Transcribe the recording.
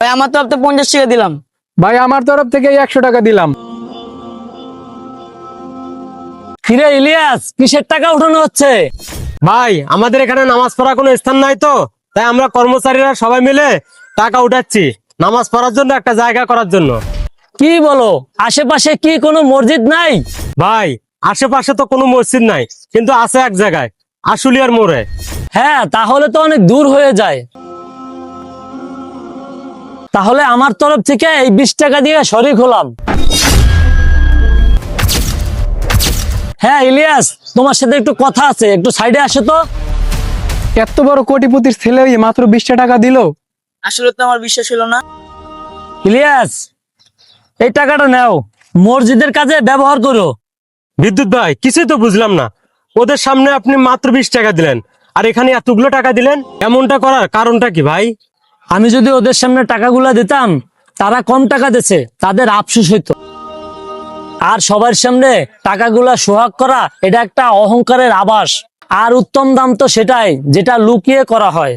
ভাই আমার তরফ থেকে 50 টাকা দিলাম। ভাই আমার তরফ থেকে 100 টাকা দিলাম। কিরে ইলিয়াস, কিসের টাকা উঠানো হচ্ছে? ভাই আমাদের এখানে নামাজ পড়ার কোনো স্থান নাই তো, তাই আমরা কর্মচারীরা সবাই মিলে টাকা উঠাচ্ছি নামাজ পড়ার জন্য, একটা জায়গা করার জন্য। কি বলো, আশেপাশে কি কোনো মসজিদ নাই? ভাই আশেপাশে তো কোনো মসজিদ নাই, কিন্তু আছে এক জায়গায়, আশুলিয়ার মোড়ে। হ্যাঁ, তাহলে তো অনেক দূর হয়ে যায়। তাহলে আমার তরফ থেকে এই 20 টাকা দিয়ে শরিক হলাম। হ্যাঁ ইলিয়াস, তোমার সাথে একটু কথা আছে, একটু সাইডে আসো তো। এত বড় কোটিপতির ছেলে হয়ে মাত্র 20 টাকা দিল। আসলে তো আমার বিশ্বাস হলো না। ইলিয়াস, এই টাকাটা নাও, মসজিদের কাজে ব্যবহার করো। বিদ্যুৎ ভাই কিছুই তো বুঝলাম না, ওদের সামনে আপনি মাত্র 20 টাকা দিলেন, আর এখানে এতগুলো টাকা দিলেন, এমনটা করার কারণটা কি ভাই? আমি যদি ওদের সামনে টাকাগুলা দিতাম, তারা কম টাকা দিচ্ছে, তাদের আফসোস হইতো। আর সবার সামনে টাকাগুলা সোহাগ করা, এটা একটা অহংকারের আভাস। আর উত্তম দাম তো সেটাই যেটা লুকিয়ে করা হয়।